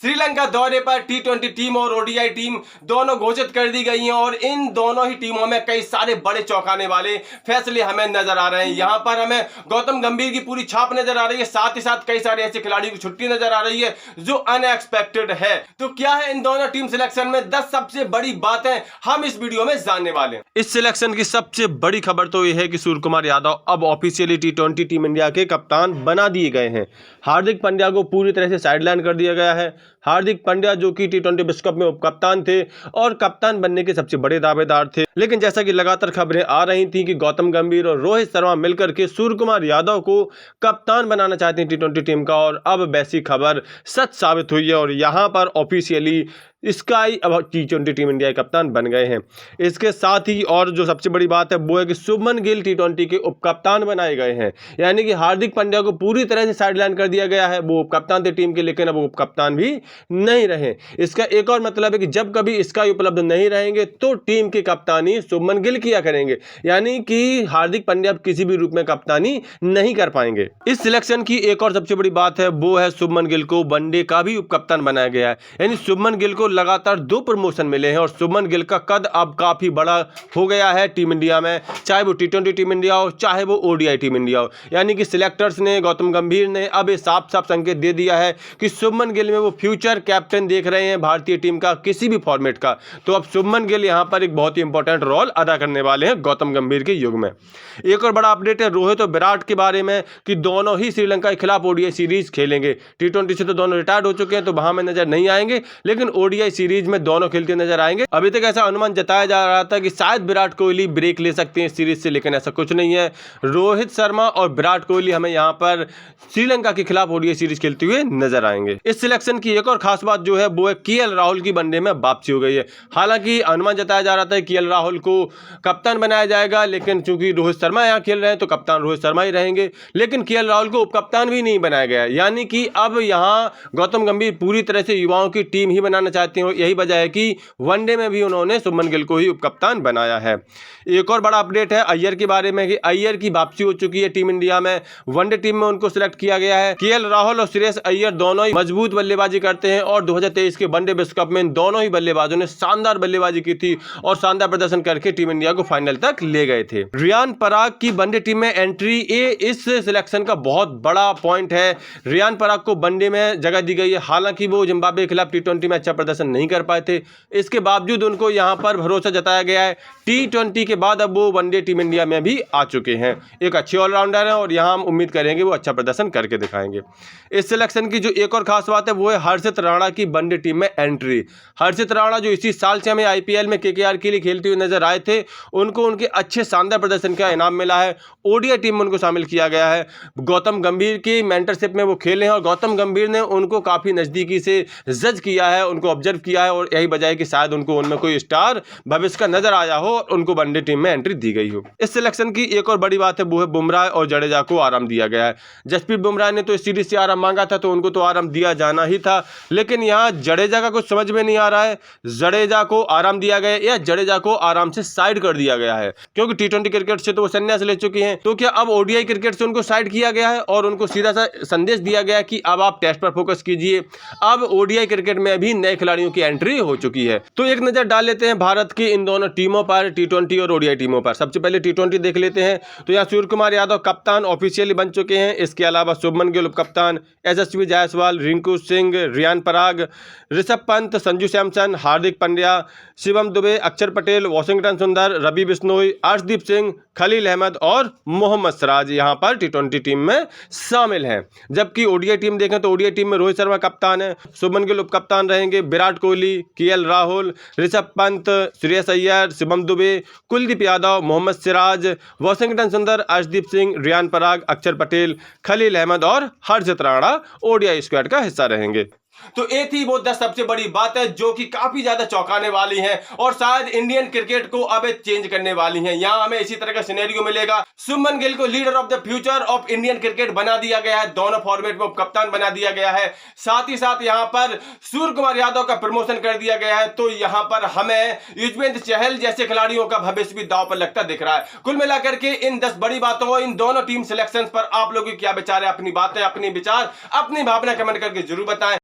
श्रीलंका दौरे पर टी20 टीम और ओडीआई टीम दोनों घोषित कर दी गई हैं और इन दोनों ही टीमों में कई सारे बड़े चौंकाने वाले फैसले हमें नजर आ रहे हैं। यहां पर हमें गौतम गंभीर की पूरी छाप नजर आ रही है, साथ ही साथ कई सारे ऐसे खिलाड़ियों की छुट्टी नजर आ रही है जो अनएक्सपेक्टेड है। तो क्या है इन दोनों टीम सिलेक्शन में 10 सबसे बड़ी बातें हम इस वीडियो में जानने वाले हैं। इस सिलेक्शन की सबसे बड़ी खबर तो यह है कि सूर्य कुमार यादव अब ऑफिशियली टी20 टीम इंडिया के कप्तान बना दिए गए हैं। हार्दिक पांड्या को पूरी तरह से साइडलाइन कर दिया गया है। हार्दिक पांड्या जो कि टी20 विश्व कप में उप कप्तान थे और कप्तान बनने के सबसे बड़े दावेदार थे, लेकिन जैसा कि लगातार खबरें आ रही थी कि गौतम गंभीर और रोहित शर्मा मिलकर के सूर्य कुमार यादव को कप्तान बनाना चाहते हैं टी20 टीम का, और अब वैसी खबर सच साबित हुई है और यहां पर ऑफिशियली स्काई अब टी20 टीम इंडिया के कप्तान बन गए हैं। इसके साथ ही और जो सबसे बड़ी बात है वो है कि शुभमन गिल टी20 के उप कप्तान बनाए गए हैं, यानी कि हार्दिक पांड्या को पूरी तरह से साइडलाइन कर दिया गया है। वो उप कप्तान थे टीम के, लेकिन अब उप कप्तान भी नहीं रहे। इसका एक और मतलब है कि जब कभी स्काई उपलब्ध नहीं रहेंगे तो टीम की कप्तानी शुभमन गिल किया करेंगे, यानी कि हार्दिक पांड्या किसी भी रूप में कप्तानी नहीं कर पाएंगे। इस सिलेक्शन की एक और सबसे बड़ी बात है वो है शुभमन गिल को वनडे का भी उप कप्तान बनाया गया है, यानी शुभमन गिल को लगातार 2 प्रमोशन मिले हैं और शुभमन गिल का कद अब काफी बड़ा हो गया है टीम इंडिया में, चाहे वो टी20 टीम इंडिया हो चाहे वो ओडीआई टीम इंडिया हो। यानी कि सिलेक्टर्स ने, गौतम गंभीर ने अब ये साफ साफ संकेत दे दिया है कि शुभमन गिल में वो फ्यूचर कैप्टन देख रहे हैं भारतीय टीम का किसी भी फॉर्मेट का। तो अब शुभमन गिल यहां पर एक बहुत ही इंपॉर्टेंट रोल अदा करने वाले हैं गौतम गंभीर के युग में। एक और बड़ा अपडेट है रोहित और विराट के बारे में कि दोनों ही श्रीलंका के खिलाफ ओडीआई सीरीज खेलेंगे। टी20 से तो दोनों रिटायर्ड हो चुके हैं तो वहां में नजर नहीं आएंगे, लेकिन ओडीआई सीरीज में दोनों खेलते नजर आएंगे। अभी तक ऐसा अनुमान जताया जा रहा था कि शायद विराट कोहली ब्रेक ले सकते हैं इस सीरीज से, लेकिन ऐसा कुछ नहीं है। रोहित शर्मा और विराट कोहली हमें यहां पर श्रीलंका के खिलाफ ओडीआई सीरीज खेलते हुए नजर आएंगे। इस सिलेक्शन की एक और खास बात जो है वो है केएल राहुल की वनडे में वापसी हो गई है। हालांकि अनुमान जताया जा रहा था कि केएल राहुल को कप्तान बनाया जाएगा, लेकिन चूंकि रोहित शर्मा यहां खेल रहे हैं तो कप्तान रोहित शर्मा ही रहेंगे, लेकिन केएल राहुल को उप कप्तान भी नहीं बनाया गया। यानी कि अब यहां गौतम गंभीर पूरी तरह से युवाओं की टीम ही बनाना चाहते हैं। यही वजह है कि वनडे में भी उन्होंने शुभमन गिल को ही उप कप्तान बनाया है। एक और बड़ा अपडेट है अय्यर के बारे में कि अय्यर की वापसी हो चुकी है टीम इंडिया में। वनडे टीम में उनको सिलेक्ट किया गया है। केएल राहुल और श्रेयस अय्यर दोनों ही मजबूत बल्लेबाजी करते हैं और 2023 के वनडे विश्व कप में इन दोनों ही बल्लेबाजों ने शानदार बल्लेबाजी की थी और शानदार प्रदर्शन करके टीम इंडिया को फाइनल तक ले गए थे। रियान पराग की वनडे टीम में एंट्री ये इस सिलेक्शन का बहुत बड़ा पॉइंट है। रियान पराग को वनडे में जगह दी गई है। हालांकि वो जिम्बाब्वे के खिलाफ टी20 में अच्छा प्रदर्शन नहीं कर पाए थे, इसके बावजूद उनको यहां पर भरोसा जताया गया है। टी20 के बाद अब वो वनडे टीम इंडिया में भी आ चुके हैं। एक अच्छे ऑलराउंडर हैं और यहां हम उम्मीद करेंगे वो अच्छा प्रदर्शन करके दिखाएंगे। इस सिलेक्शन की जो एक और खास बात है वो है हर्षित राणा की वनडे टीम में एंट्री। हर्षित राणा जो इसी साल से हमें आईपीएल में केकेआर के लिए खेलते हुए नजर आए थे, उनको उनके अच्छे शानदार प्रदर्शन का इनाम मिला है। ओडीआई टीम में उनको शामिल किया गया है। गौतम गंभीर की मेंटरशिप में वो खेले हैं और गौतम गंभीर ने उनको काफी नजदीकी से जज किया है, उनको ऑब्जर्व किया है और यही वजह है कि शायद उनको उनमें कोई स्टार भविष्य का नजर आया हो और उनको वनडे टीम में एंट्री दी गई हो। इस सिलेक्शन की एक और बड़ी बात है वो है बुमराह और जडेजा को आराम दिया गया है। जसप्रीत बुमराह ने तो इस सीरीज से आराम मांगा था तो उनको तो आराम दिया जाना ही था, लेकिन यहाँ जडेजा का कुछ समझ में नहीं आ रहा है। जडेजा को आराम दिया गया या जडेजा को आराम से साइड कर दिया गया है, क्योंकि टी20 क्रिकेट से तो वो संन्यास ले चुके हैं। तो क्या अब ओडीआई क्रिकेट से उनको साइड किया गया है और उनको सीधा सा संदेश दिया गया कि अब आप टेस्ट पर फोकस कीजिए। अब ओडीआई क्रिकेट में भी नए खिलाड़ियों की एंट्री हो चुकी है। तो एक नजर डाल लेते हैं भारत की इन दोनों टीमों पर, टी20 और ओडीआई टीमों पर। सबसे पहले टी20 देख लेते हैं। तो यहाँ सूर्य कुमार यादव कप्तान ऑफिशियली बन चुके हैं। इसके अलावा शुभमन गिल उप कप्तान, यशस्वी जायसवाल, रिंकू सिंह, रियान पराग, ऋषभ पंत, संजू सैमसन, हार्दिक पांड्या, शिवम दुबे, अक्षर पटेल, वाशिंगटन सुंदर, रवि बिश्नोई, अर्शदीप सिंह, खलील अहमद और मोहम्मद सिराज यहाँ पर टी20 टीम में शामिल हैं। जबकि ओडीआई टीम देखें तो ओडीआई टीम में रोहित शर्मा कप्तान है, शुभमन गिल उप कप्तान रहेंगे, विराट कोहली, केएल राहुल, ऋषभ पंत, श्रेयस अय्यर, शिवम दुबे, कुलदीप यादव, मोहम्मद सिराज, वाशिंगटन सुंदर, अर्शदीप सिंह, रियान पराग, अक्षर पटेल, खलील अहमद और हर्षित राणा ओडीआई स्क्वाड का हिस्सा रहेंगे। तो ये थी वो 10 सबसे बड़ी बात है जो कि काफी ज्यादा चौंकाने वाली हैं और शायद इंडियन क्रिकेट को अब चेंज करने वाली हैं। यहाँ हमें इसी तरह का सिनेरियो मिलेगा। शुभमन गिल को leader of the future of Indian cricket बना दिया गया है, दोनों फॉर्मेट में कप्तान बना दिया गया है। साथ ही साथ यहाँ पर सूर्य कुमार यादव का प्रमोशन कर दिया गया है। तो यहाँ पर हमें युजवेंद्र चहल जैसे खिलाड़ियों का भविष्य भी दांव पर लगता दिख रहा है। कुल मिलाकर के इन 10 बड़ी बातों, इन दोनों टीम सिलेक्शन पर आप लोगों की क्या विचार है, अपनी बातें, अपनी विचार, अपनी भावना कमेंट करके जरूर बताएं।